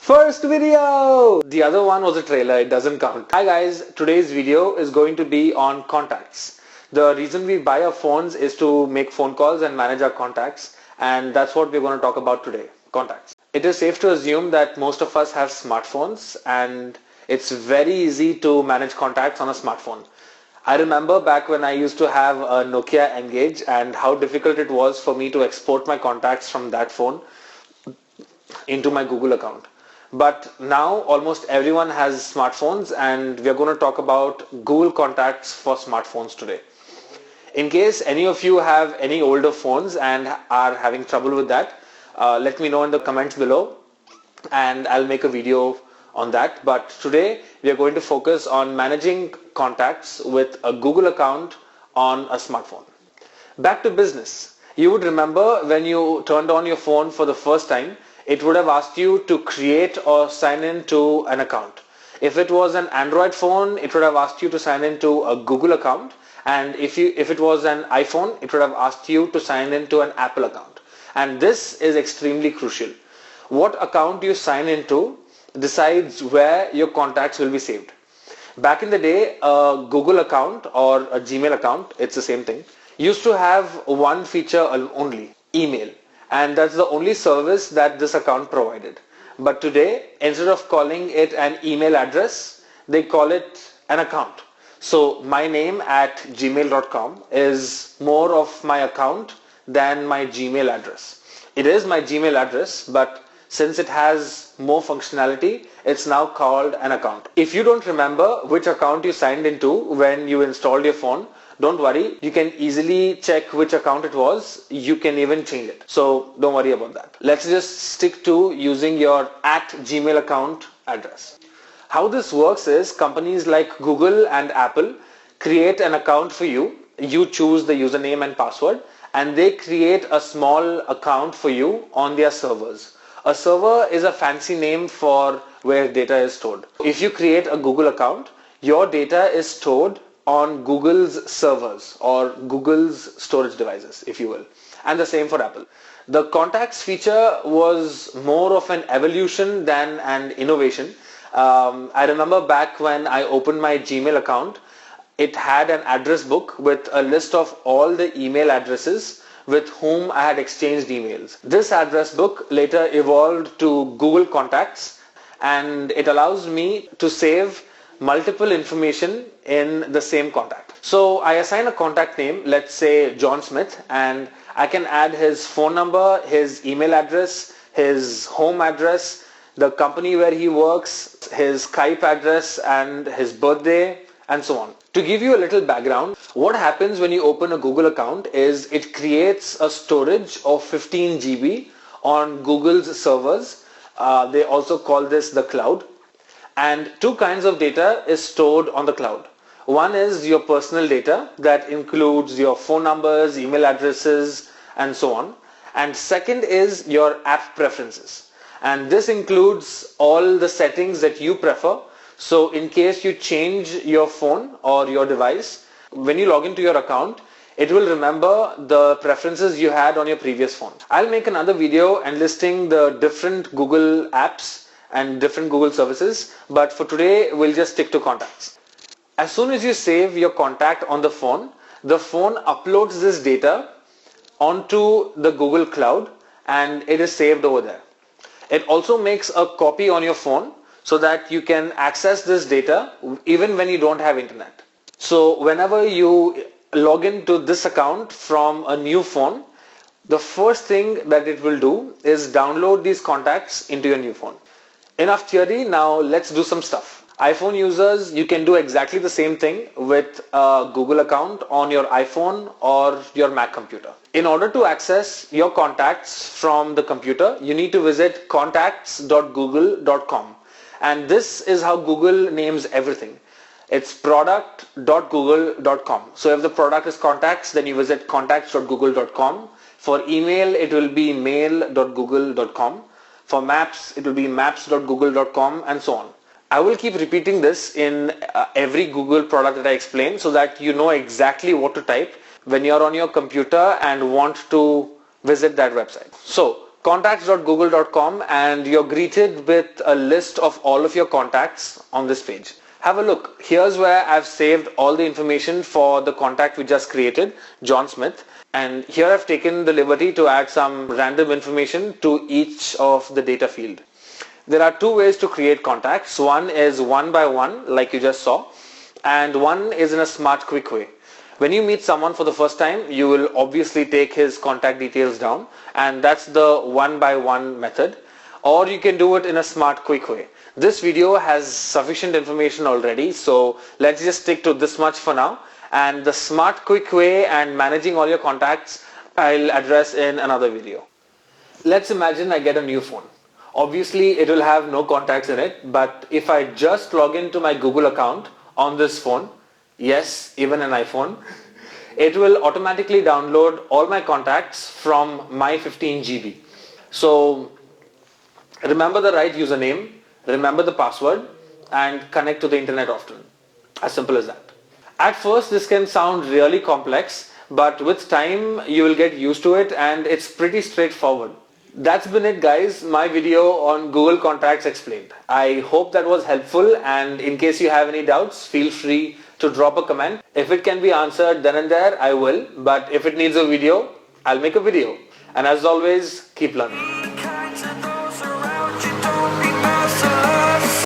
First video! The other one was a trailer, it doesn't count. Hi guys, today's video is going to be on contacts. The reason we buy our phones is to make phone calls and manage our contacts, and that's what we're going to talk about today, contacts. It is safe to assume that most of us have smartphones and it's very easy to manage contacts on a smartphone. I remember back when I used to have a Nokia Engage and how difficult it was for me to export my contacts from that phone into my Google account. But now almost everyone has smartphones and we are going to talk about Google Contacts for smartphones today. In case any of you have any older phones and are having trouble with that, let me know in the comments below and I'll make a video on that. But today we are going to focus on managing contacts with a Google account on a smartphone. Back to business. You would remember when you turned on your phone for the first time, it would have asked you to create or sign in to an account. If it was an Android phone, it would have asked you to sign in to a Google account, and if it was an iPhone, it would have asked you to sign in to an Apple account. And this is extremely crucial. What account you sign into decides where your contacts will be saved. Back in the day, a Google account or a Gmail account, it's the same thing, used to have one feature only, email. And that's the only service that this account provided. But today, instead of calling it an email address, they call it an account. So my name at gmail.com is more of my account than my Gmail address. It is my Gmail address, but since it has more functionality, it's now called an account. If you don't remember which account you signed into when you installed your phone, don't worry, you can easily check which account it was. You can even change it. So don't worry about that. Let's just stick to using your @Gmail account address. How this works is companies like Google and Apple create an account for you. You choose the username and password and they create a small account for you on their servers. A server is a fancy name for where data is stored. If you create a Google account, your data is stored on Google's servers or Google's storage devices, if you will, and the same for Apple. The contacts feature was more of an evolution than an innovation. I remember back when I opened my Gmail account, it had an address book with a list of all the email addresses with whom I had exchanged emails. This address book later evolved to Google Contacts and it allows me to save multiple information in the same contact. So I assign a contact name, let's say John Smith, and I can add his phone number, his email address, his home address, the company where he works, his Skype address and his birthday, and so on. To give you a little background, what happens when you open a Google account is it creates a storage of 15 GB on Google's servers. They also call this the cloud. And two kinds of data is stored on the cloud. One is your personal data that includes your phone numbers, email addresses, and so on. And second is your app preferences. And this includes all the settings that you prefer. So in case you change your phone or your device, when you log into your account, it will remember the preferences you had on your previous phone. I'll make another video enlisting the different Google apps and different Google services, but for today we'll just stick to contacts. As soon as you save your contact on the phone uploads this data onto the Google Cloud and it is saved over there. It also makes a copy on your phone so that you can access this data even when you don't have internet. So whenever you log into this account from a new phone, the first thing that it will do is download these contacts into your new phone. Enough theory, now let's do some stuff. iPhone users, you can do exactly the same thing with a Google account on your iPhone or your Mac computer. In order to access your contacts from the computer, you need to visit contacts.google.com. And this is how Google names everything. It's product.google.com. So if the product is contacts, then you visit contacts.google.com. For email, it will be mail.google.com. For maps, it will be maps.google.com and so on. I will keep repeating this in every Google product that I explain so that you know exactly what to type when you're on your computer and want to visit that website. So contacts.google.com, and you're greeted with a list of all of your contacts on this page. Have a look. Here's where I've saved all the information for the contact we just created, John Smith. And here I've taken the liberty to add some random information to each of the data field. There are two ways to create contacts. One is one by one, like you just saw, and one is in a smart quick way. When you meet someone for the first time, you will obviously take his contact details down, and that's the one by one method. Or you can do it in a smart quick way. This video has sufficient information already, so let's just stick to this much for now. And the smart quick way and managing all your contacts I'll address in another video. Let's imagine I get a new phone. Obviously it will have no contacts in it, but if I just log into my Google account on this phone, yes, even an iPhone, it will automatically download all my contacts from my 15 GB. So remember the right username, remember the password, and connect to the internet often. As simple as that. At first this can sound really complex, but with time you will get used to it, and it's pretty straightforward. That's been it, guys, my video on Google Contacts explained. I hope that was helpful, and in case you have any doubts, feel free to drop a comment. If it can be answered then and there, I will, but if it needs a video, I'll make a video. And as always, keep learning.